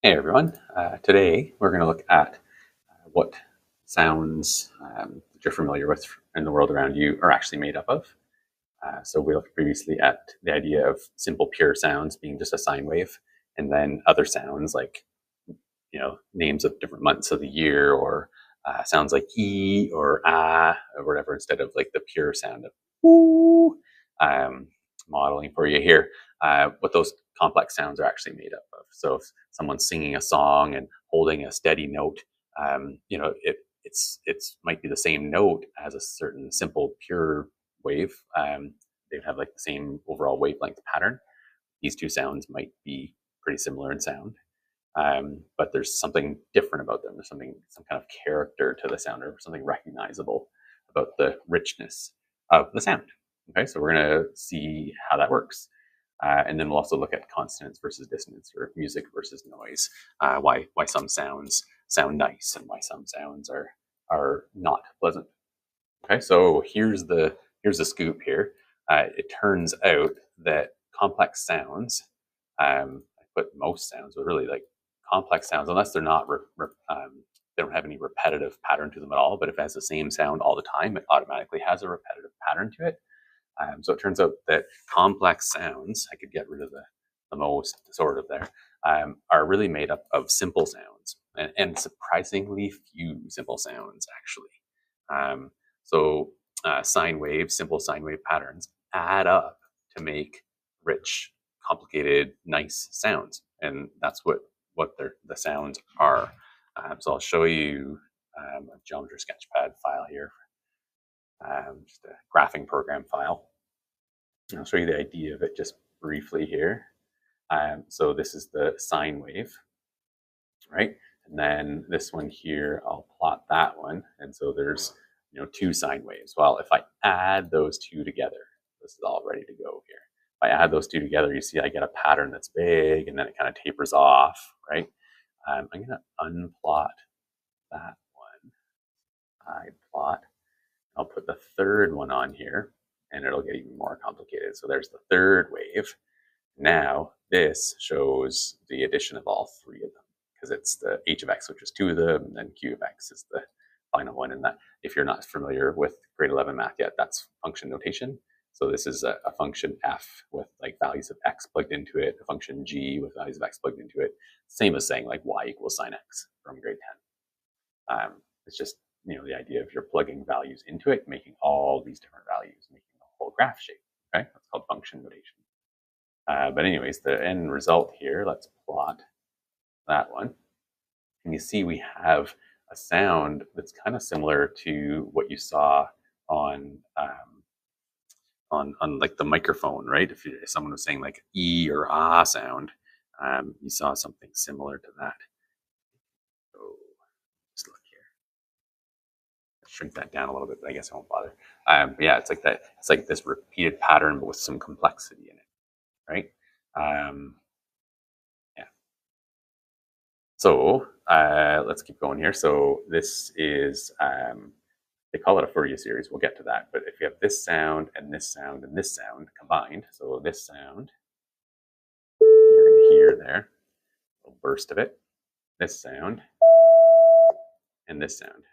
Hey everyone, today we're going to look at what sounds that you're familiar with in the world around you are actually made up of. So we looked previously at the idea of simple pure sounds being just a sine wave, and then other sounds like names of different months of the year, or sounds like e or ah or whatever, instead of like the pure sound of ooh. Modeling for you here what those complex sounds are actually made up of. So if someone's singing a song and holding a steady note, it's might be the same note as a certain simple pure wave. They have like the same overall wavelength pattern. These two sounds might be pretty similar in sound, but there's something different about them. There's some kind of character to the sound, or something recognizable about the richness of the sound. Okay, so we're going to see how that works. And then we'll also look at consonance versus dissonance, or music versus noise. Why some sounds sound nice and why some sounds are not pleasant. Okay, so here's the scoop here. It turns out that complex sounds, I put most sounds, but really like complex sounds, unless they're not they don't have any repetitive pattern to them at all. But if it has the same sound all the time, it automatically has a repetitive pattern to it. So it turns out that complex sounds, I could get rid of the most sort of there, are really made up of simple sounds, and surprisingly few simple sounds actually. So simple sine wave patterns add up to make rich, complicated, nice sounds, and that's what the sounds are. So I'll show you a Geometry Sketchpad file here, just a graphing program file. I'll show you the idea of it just briefly here. So this is the sine wave, right? And then this one here, I'll plot that one. And so there's two sine waves. Well, if I add those two together, this is all ready to go here. If I add those two together, you see I get a pattern that's big, and then it kind of tapers off, right? I'm going to unplot that one. I plot. I'll put the third one on here, and it'll get even more complicated. So there's the third wave. Now this shows the addition of all three of them, because it's the h of x, which is two of them, and then q of x is the final one. And that, if you're not familiar with grade 11 math yet, that's function notation. So this is a function f with like values of x plugged into it, a function g with values of x plugged into it. Same as saying like y equals sine x from grade 10. It's just the idea of you're plugging values into it, making all these different values, making the whole graph shape. Okay, that's called function notation. But anyways, the end result here, let's plot that one. And you see we have a sound that's kind of similar to what you saw on like the microphone, right? If someone was saying like e or ah sound, you saw something similar to that. So just look here. Shrink that down a little bit, but I guess I won't bother. But yeah, it's like that. It's like this repeated pattern, but with some complexity in it, right? Yeah. So let's keep going here. So this is, they call it a Fourier series. We'll get to that. But if you have this sound and this sound and this sound combined, so this sound, you're going to hear there a burst of it, this sound, and this sound.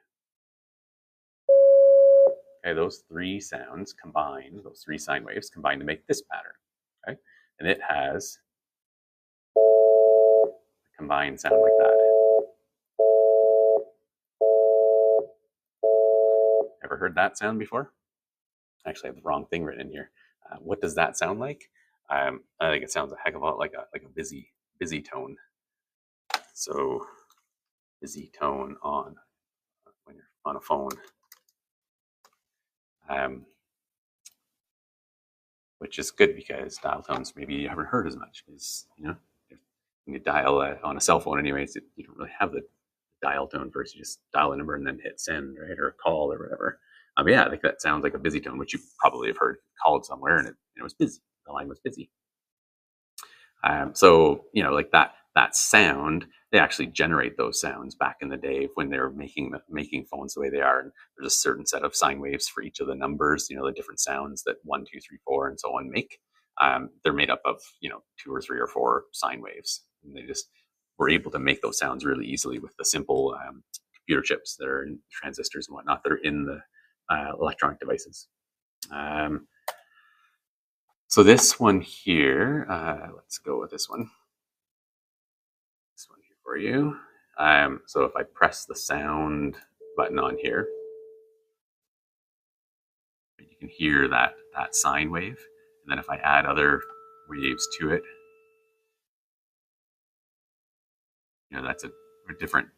Okay, those three sounds combine, those three sine waves combine to make this pattern. Okay, and it has a combined sound like that. Ever heard that sound before? Actually, I have the wrong thing written in here. What does that sound like? I think it sounds a heck of a lot like a busy tone. So busy tone on when you're on a phone, which is good because dial tones maybe you haven't heard as much. Because when you dial on a cell phone, anyways, you don't really have the dial tone first. You just dial a number and then hit send, right, or call or whatever. Yeah, I think that sounds like a busy tone, which you probably have heard called somewhere, and it was busy. The line was busy. So like that sound, they actually generate those sounds back in the day when they were making phones the way they are. And there's a certain set of sine waves for each of the numbers. The different sounds that 1, 2, 3, 4, and so on make. They're made up of 2 or 3 or 4 sine waves, and they just we're able to make those sounds really easily with the simple computer chips that are in transistors and whatnot that are in the electronic devices. So this one here, let's go with this one. This one here for you. So if I press the sound button on here, you can hear that sine wave. And then if I add other waves to it, that's a different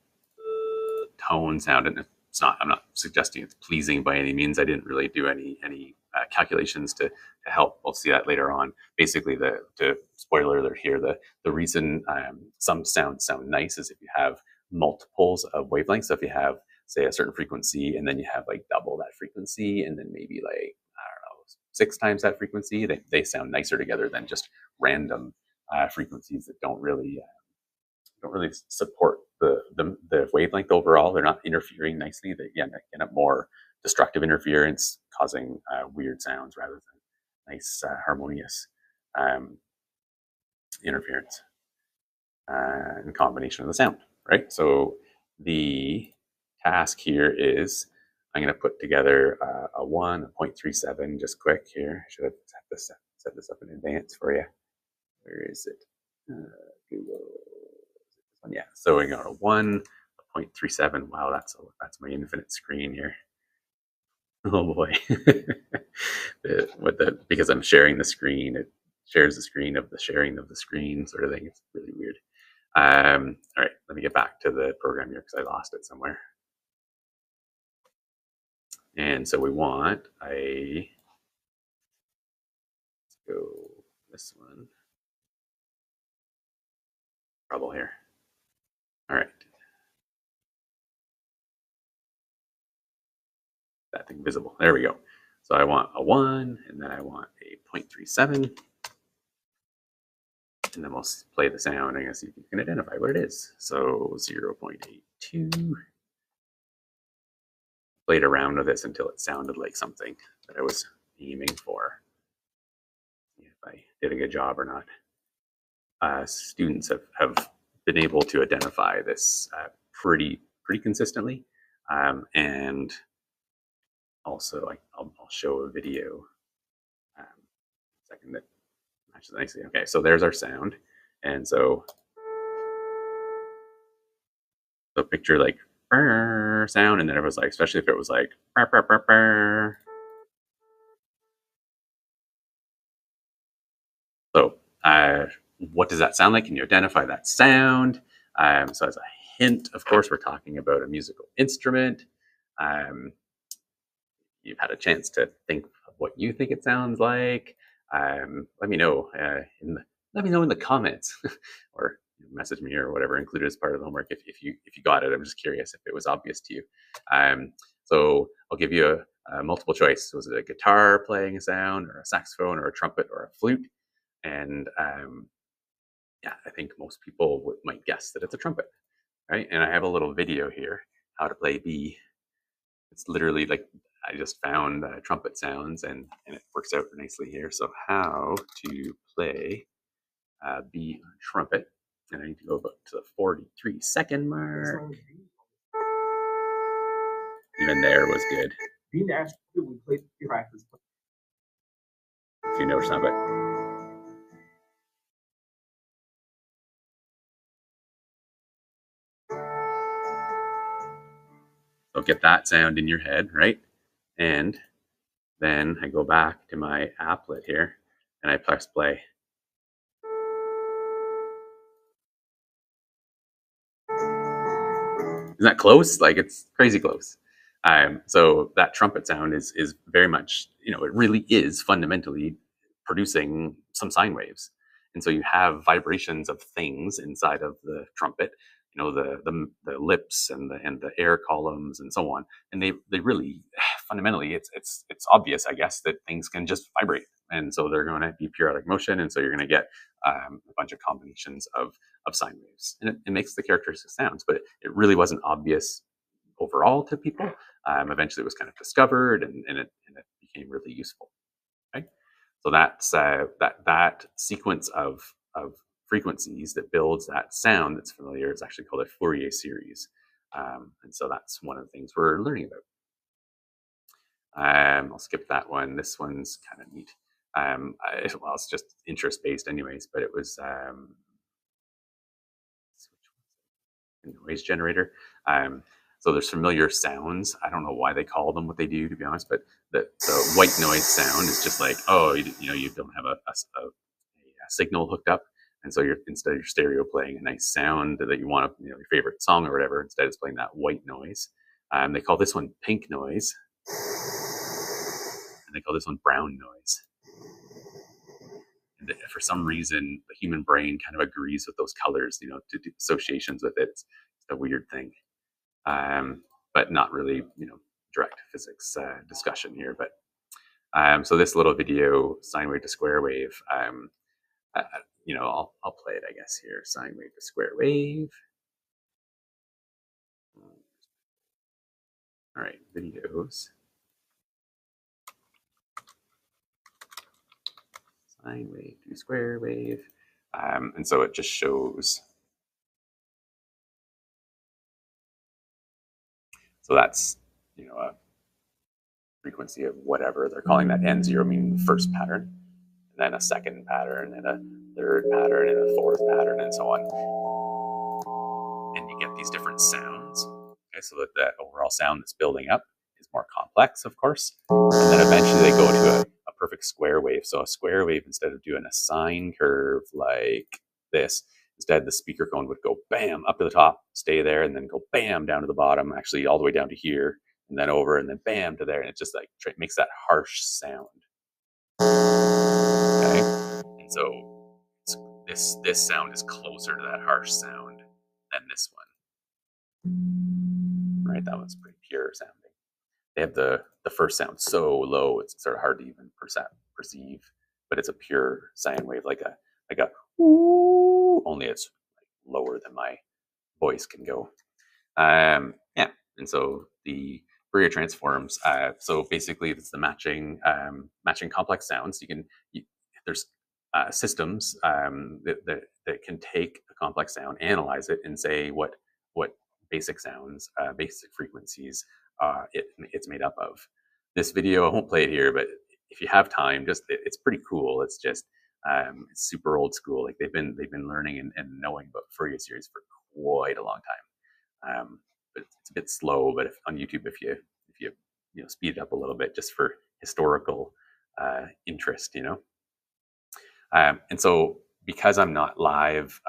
tone sound. And I'm not suggesting it's pleasing by any means. I didn't really do any calculations to help. We'll see that later on. Basically, the spoiler alert here, the reason some sounds sound nice is if you have multiples of wavelengths. So if you have, say, a certain frequency, and then you have like double that frequency, and then maybe like, I don't know, 6 times that frequency, they sound nicer together than just random frequencies that don't really support the wavelength overall. They're not interfering nicely. They end up more destructive interference, causing weird sounds rather than nice harmonious interference in combination of the sound, right? So the task here is I'm going to put together a 0.37, just quick here. I should have set this up in advance for you. Where is it? Google. Yeah, so we got a 1.37. Wow, that's my infinite screen here. Oh boy. Because I'm sharing the screen, it shares the screen of the sharing of the screen sort of thing. It's really weird. All right, let me get back to the program here because I lost it somewhere. And so we want let's go this one. Trouble here. All right. That thing visible. There we go. So I want a 1, and then I want a 0.37. And then we'll play the sound. I'm going to see if you can identify what it is. So 0.82. Played around with this until it sounded like something that I was aiming for. See if I did a good job or not. Students have been able to identify this pretty consistently. And also, I'll show a video second that matches nicely. Okay, so there's our sound. And so picture like sound, and then it was like, especially if it was like so what does that sound like? Can you identify that sound? So as a hint, of course, we're talking about a musical instrument. You've had a chance to think of what you think it sounds like. Let me know in the comments or message me or whatever, included as part of the homework if you got it. I'm just curious if it was obvious to you. So I'll give you a multiple choice. Was it a guitar playing a sound, or a saxophone, or a trumpet, or a flute? And yeah, I think most people might guess that it's a trumpet, right? And I have a little video here, how to play B. It's literally like I just found trumpet sounds, and it works out nicely here. So how to play B trumpet. And I need to go up to the 43-second mark. Even there was good. If you know trumpet. So get that sound in your head, right? And then I go back to my applet here and I press play. Isn't that close? Like, it's crazy close. So that trumpet sound is very much, it really is fundamentally producing some sine waves. And so you have vibrations of things inside of the trumpet, the lips and the air columns and so on. And they really fundamentally, it's obvious, I guess, that things can just vibrate. And so they're going to be periodic motion. And so you're going to get a bunch of combinations of sine waves. And it makes the characteristic sounds, but it really wasn't obvious overall to people. Eventually it was kind of discovered, and it became really useful. Okay? So that's that sequence of frequencies that builds that sound that's familiar is actually called a Fourier series. And so that's one of the things we're learning about. I'll skip that one. This one's kind of neat. Well, it's just interest-based anyways, but it was a noise generator. So there's familiar sounds. I don't know why they call them what they do, to be honest, but the white noise sound is just like, oh, you don't have a signal hooked up. And so instead of your stereo playing a nice sound that you want, your favorite song or whatever, instead it's playing that white noise. They call this one pink noise. And they call this one brown noise. And for some reason, the human brain kind of agrees with those colors, to do associations with it. It's a weird thing. But not really, direct physics discussion here. But so this little video, sine wave to square wave, I'll play it, I guess, here. Sine wave to square wave. All right, videos. Sine wave to square wave. And so it just shows. So that's, a frequency of whatever. They're calling that N0, meaning the first pattern, and then a second pattern, and a third pattern, and a fourth pattern, and so on. And you get these different sounds. Okay, so that overall sound that's building up is more complex, of course. And then eventually they go to a perfect square wave. So a square wave, instead of doing a sine curve like this, instead the speaker cone would go bam up to the top, stay there, and then go bam down to the bottom, actually all the way down to here, and then over, and then bam to there. And it just like makes that harsh sound. Okay, and so this sound is closer to that harsh sound than this one. Right, that one's pretty pure sounding. They have the first sound so low it's sort of hard to even perceive, but it's a pure sine wave, like a ooh, only it's lower than my voice can go. Yeah, and so the Fourier transforms. So basically, it's the matching complex sounds. There's systems that can take a complex sound, analyze it, and say what basic sounds, basic frequencies it's made up of. This video, I won't play it here, but if you have time, it's pretty cool. It's just it's super old school. Like they've been learning and knowing about Fourier series for quite a long time. But it's a bit slow. But on YouTube, if you speed it up a little bit, just for historical interest, and so because I'm not live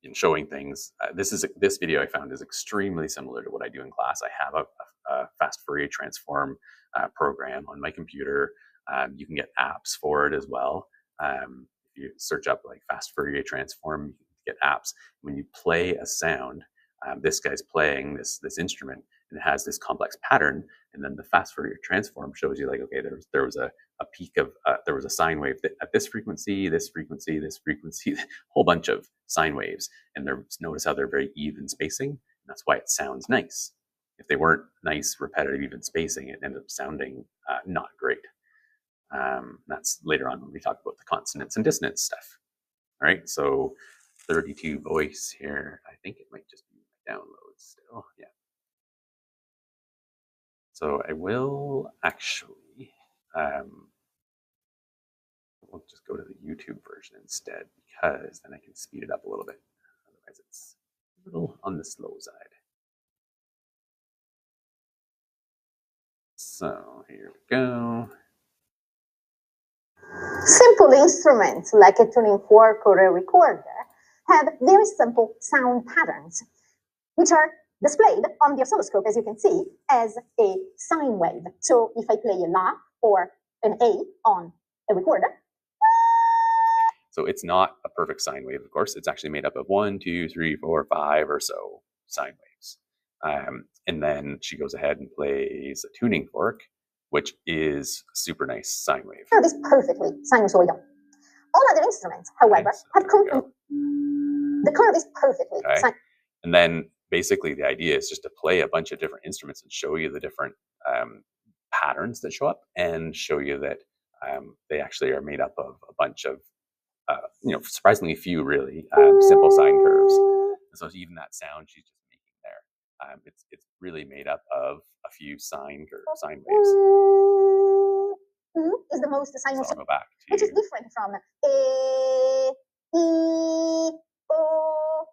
in showing things, this video I found is extremely similar to what I do in class. I have a fast Fourier transform program on my computer. You can get apps for it as well. If you search up like fast Fourier transform, you can get apps. When you play a sound, this guy's playing this instrument, and it has this complex pattern, and then the fast Fourier transform shows you like, okay, there was a peak of there was a sine wave at this frequency, this frequency, this frequency, a whole bunch of sine waves, and notice how they're very even spacing, and that's why it sounds nice. If they weren't nice, repetitive, even spacing, it ended up sounding not great. That's later on when we talk about the consonance and dissonance stuff. All right, so 32 voice here. I think it might just be my download still. Yeah. So I will actually, we'll just go to the YouTube version instead, because then I can speed it up a little bit. Otherwise it's a little on the slow side. So here we go. Simple instruments like a tuning fork or a recorder have very simple sound patterns, which are displayed on the oscilloscope, as you can see, as a sine wave. So if I play a La or an A on a recorder. So it's not a perfect sine wave, of course. It's actually made up of 1, 2, 3, 4, 5 or so sine waves. And then she goes ahead and plays a tuning fork, which is a super nice sine wave. Curve is perfectly sinusoidal. All other instruments, however, have the curve is perfectly And then basically the idea is just to play a bunch of different instruments and show you the different patterns that show up, and show you that they actually are made up of a bunch of surprisingly few really simple sine curves. And so even that sound she's just making there, it's really made up of a few sine waves. Is the most sinus, so I'll go back to, which is different from e, o.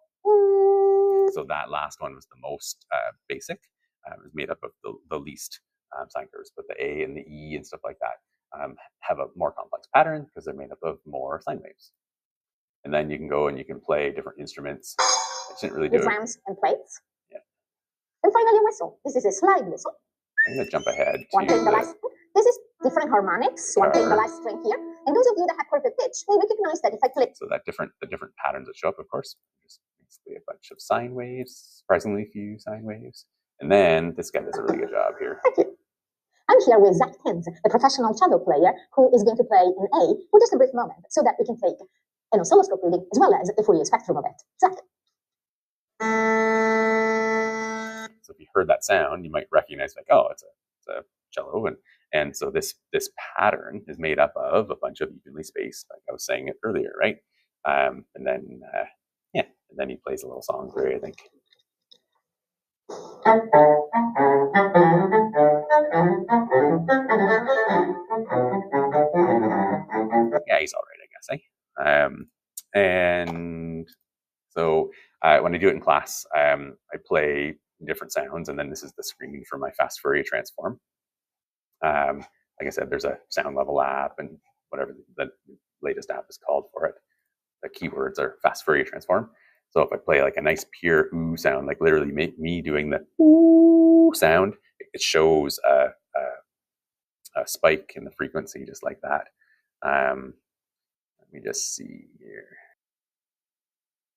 So that last one was the most basic. It was made up of the least sine curves, but the A and the E and stuff like that have a more complex pattern because they're made up of more sine waves. And then you can go and you can play different instruments. I didn't really do with it. drums and plates. Yeah. And finally, whistle. This is a slide whistle. I'm going to jump ahead to one playing the last. This is different harmonics. One playing the last string here. And those of you that have perfect pitch may recognize that if I click. So that the different patterns that show up, of course, just basically a bunch of sine waves, surprisingly few sine waves. And then this guy does a really good job here. Thank you. I'm here with Zach Tins, the professional cello player who is going to play in A for just a brief moment so that we can take an oscilloscope reading as well as a Fourier spectrum of it. Zach. So if you heard that sound, you might recognize like, oh, it's a cello. And so this pattern is made up of a bunch of evenly spaced, like I was saying it earlier, right? And then and then he plays a little song for you, I think. Yeah, he's all right, I guess, eh? And so when I do it in class, I play different sounds, and then this is the screen for my fast Fourier transform. Like I said, there's a sound level app and whatever the latest app is called for it. The keywords are fast Fourier transform. So if I play like a nice pure ooh sound, like literally me doing the ooh sound, it shows a spike in the frequency just like that. Let me just see here.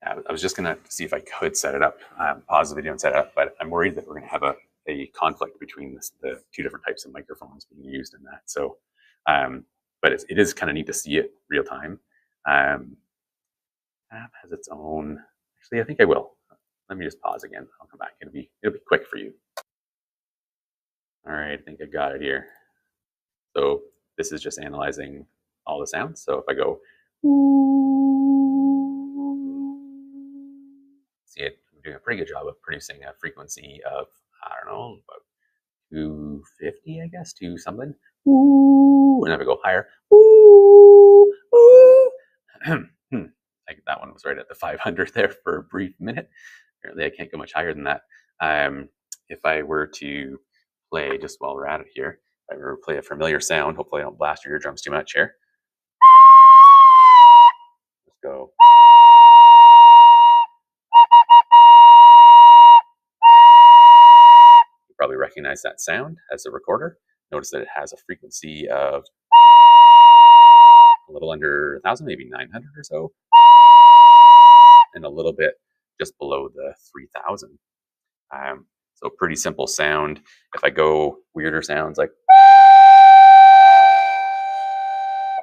I was just going to see if I could set it up, pause the video and set it up, but I'm worried that we're going to have a conflict between the two different types of microphones being used in that. So, but it is kind of neat to see it real time. App has its own. Actually, I think I will. Let me just pause again. I'll come back. It'll be quick for you. All right, I think I got it here. So this is just analyzing all the sounds. So if I go, see it, I'm doing a pretty good job of producing a frequency of, I don't know, about 250, I guess, to something. And if I go higher, like that one was right at the 500 there for a brief minute. Apparently I can't go much higher than that. If I were to play, just while we're at it here, if I were to play a familiar sound, hopefully I don't blast your eardrums too much here. Let's go. You probably recognize that sound as a recorder. Notice that it has a frequency of a little under 1,000, maybe 900 or so, and a little bit just below the 3,000. So pretty simple sound. If I go weirder sounds like,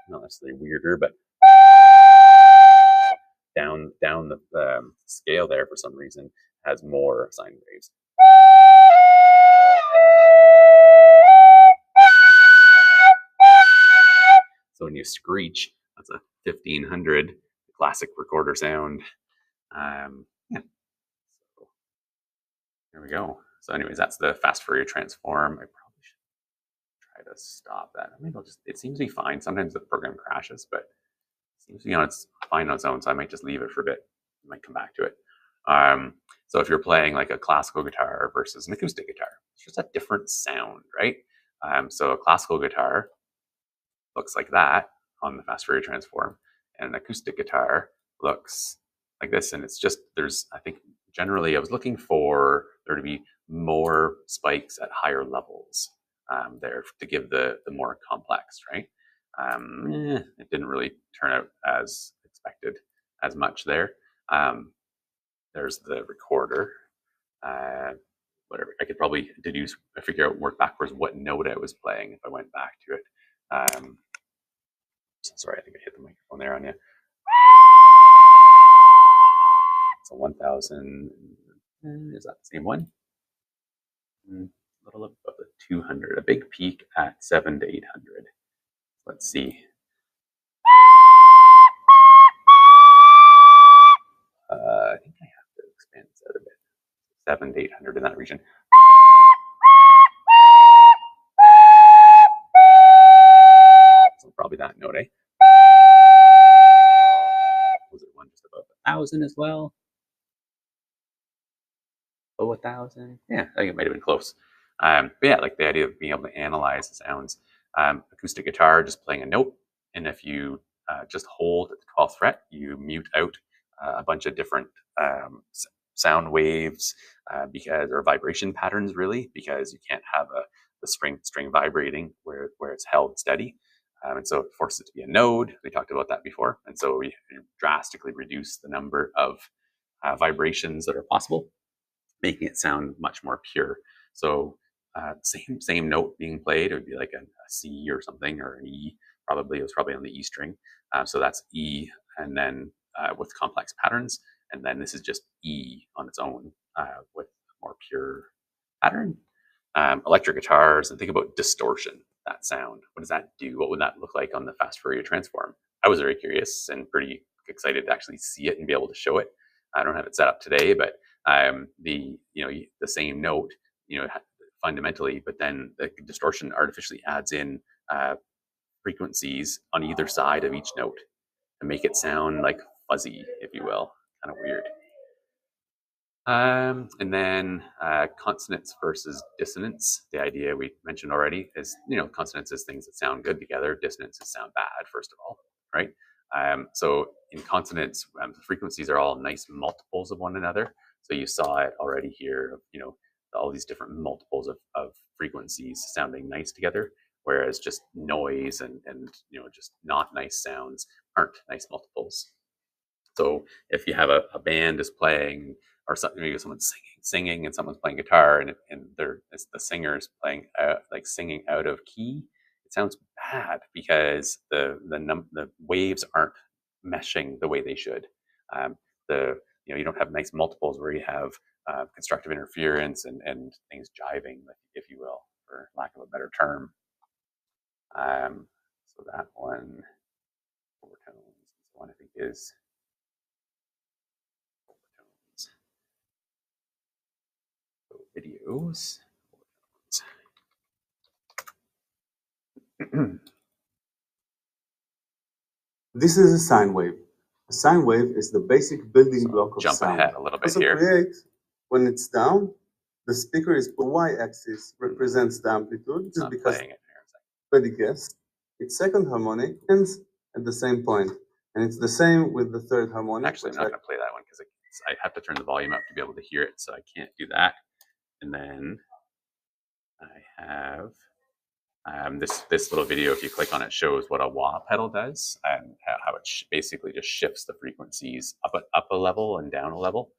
not necessarily weirder, but down the scale there for some reason has more sine waves. So when you screech, that's a 1500 classic recorder sound. Yeah. So there we go. So anyways, that's the fast Fourier transform. I probably should try to stop that. Maybe I'll just, it seems to be fine. Sometimes the program crashes, but it seems to be on its fine on its own. So I might just leave it for a bit. I might come back to it. So if you're playing like a classical guitar versus an acoustic guitar, it's just a different sound, right? So a classical guitar looks like that on the fast Fourier transform, and an acoustic guitar looks like this. And it's just, there's, I think generally I was looking for there to be more spikes at higher levels there to give the more complex, right? It didn't really turn out as expected as much there. There's the recorder. Whatever, I could probably figure out, work backwards what note I was playing if I went back to it. Sorry, I think I hit the microphone there on you. So 1,000, is that the same one? A little above the 200, a big peak at 700 to 800. Let's see. 700 to 800 in that region. So probably that note, eh? Was it one just above 1,000 as well? Oh, 1,000? Yeah, I think it might have been close. But yeah, like the idea of being able to analyze the sounds. Acoustic guitar, just playing a note, and if you just hold at the 12th fret, you mute out a bunch of different sound waves or vibration patterns, really, because you can't have the string vibrating where it's held steady. And so it forces it to be a node. We talked about that before. And so we drastically reduce the number of vibrations that are possible, making it sound much more pure. So same note being played, it would be like a C or something, or an E. It was probably on the E string. So that's E, and then with complex patterns. And then this is just E on its own with more pure pattern. Electric guitars, and think about distortion, that sound. What does that do? What would that look like on the fast Fourier transform? I was very curious and pretty excited to actually see it and be able to show it. I don't have it set up today, but the same note, fundamentally, but then the distortion artificially adds in frequencies on either side of each note to make it sound like fuzzy, if you will, kind of weird. And then consonants versus dissonance. The idea we mentioned already is, consonants is things that sound good together. Dissonances sound bad, first of all, right? So in consonants, the frequencies are all nice multiples of one another. So you saw it already here, all these different multiples of frequencies sounding nice together, whereas just noise and just not nice sounds aren't nice multiples. So if you have a band is playing, or something, maybe someone's singing and someone's playing guitar, and the singer's playing singing out of key, it sounds bad because the waves aren't meshing the way they should. You don't have nice multiples where you have constructive interference and things jiving, if you will, for lack of a better term. So that one, overtones, one I think is overtones. So videos. This is a sine wave. A sine wave is the basic building block of jump sound. ahead a little bit also here. Create, when it's down, the speaker is the y-axis represents the amplitude, just because already guessed. Its second harmonic ends at the same point, and it's the same with the third harmonic. Actually, I'm not going to play that one because I have to turn the volume up to be able to hear it, so I can't do that. And then I have this little video. If you click on it, shows what a wah pedal does and how it basically just shifts the frequencies up a level and down a level.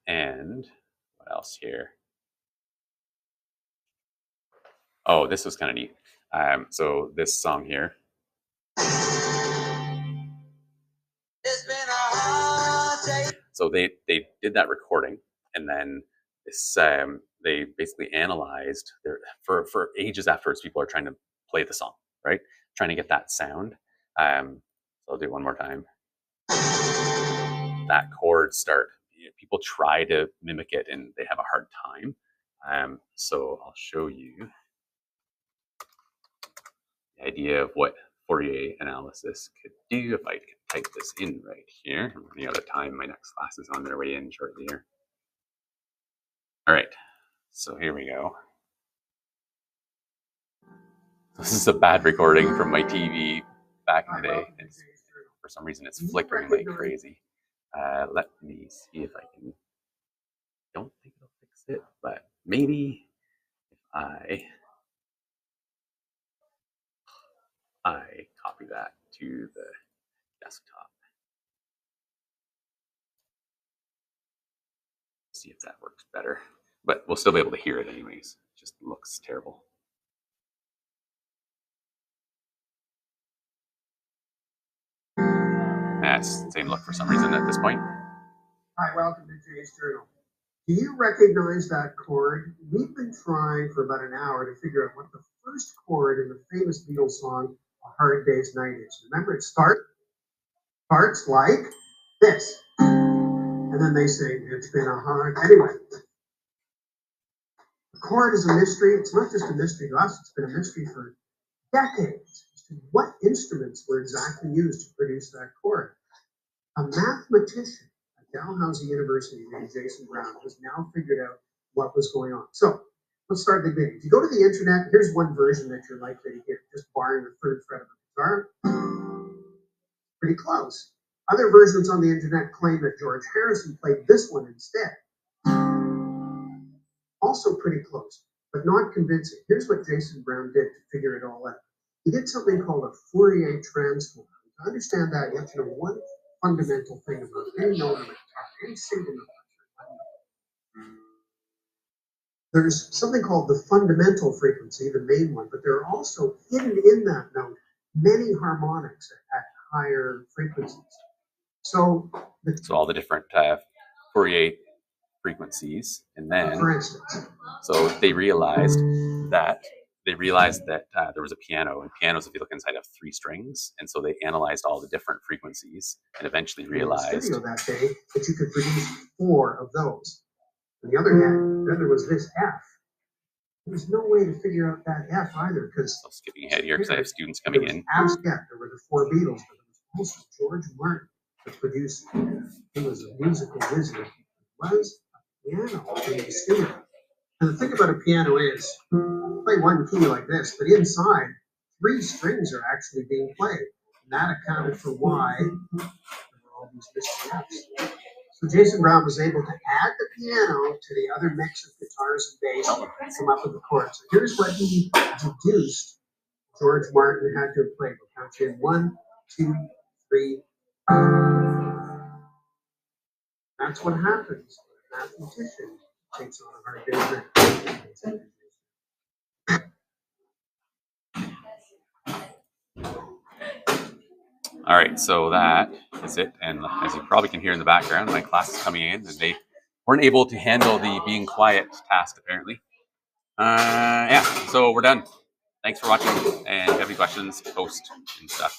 And what else here? Oh, this was kind of neat. So this song here. So they did that recording, and then this they basically analyzed for ages afterwards. People are trying to play the song, right? Trying to get that sound. So I'll do it one more time. That chord start. People try to mimic it, and they have a hard time. So I'll show you the idea of what Fourier analysis could do if I can type this in right here. I'm running out of time. My next class is on their way in shortly here. All right, so here we go. This is a bad recording from my TV back in the day. For some reason, it's flickering like crazy. Let me see if I can. Don't think it'll fix it, but maybe if I copy that to the desktop. See if that works better. But we'll still be able to hear it anyways. It just looks terrible. That's the same look for some reason at this point. Hi, welcome to today's journal. Do you recognize that chord? We've been trying for about an hour to figure out what the first chord in the famous Beatles song, A Hard Day's Night is. Remember, it starts like this. And And then they say, it's been a hard, anyway. The chord is a mystery. It's not just a mystery to us, it's been a mystery for decades as to what instruments were exactly used to produce that chord. A mathematician at Dalhousie University named Jason Brown has now figured out what was going on. So let's start at the beginning. If you go to the internet, here's one version that you're likely to hear, just barring the third fret of the guitar. Pretty close. Other versions on the internet claim that George Harrison played this one instead. Also pretty close, but not convincing. Here's what Jason Brown did to figure it all out. He did something called a Fourier transform. To understand that, you have to know one fundamental thing about any note on a guitar, any single note. There's something called the fundamental frequency, the main one, but there are also hidden in that note many harmonics at higher frequencies. So all the different Fourier frequencies, and then for instance, so they realized that there was a piano, and pianos, if you look inside, have 3 strings, and so they analyzed all the different frequencies and eventually realized in the studio that day that you could produce 4 of those. On the other hand, then there was this F. There's no way to figure out that F either, because skipping ahead here because I have students coming in. There were the 4 Beatles, but there was also George Martin, the producer. He was a musical wizard. He was a piano in the studio. And the thing about a piano is, you play one key like this, but inside, 3 strings are actually being played. And that accounted for why there were all these mystery Fs. So Jason Brown was able to add the piano to the other mix of guitars and bass and come up with the chords. So here's what he deduced George Martin had to have played. We'll count you in 1, 2, 3. That's what happens when a mathematician takes on a hard day's night. All right, so that is it. And as you probably can hear in the background, my class is coming in, and they weren't able to handle the being quiet task, apparently. Yeah, so we're done. Thanks for watching, and if you have any questions, post and stuff.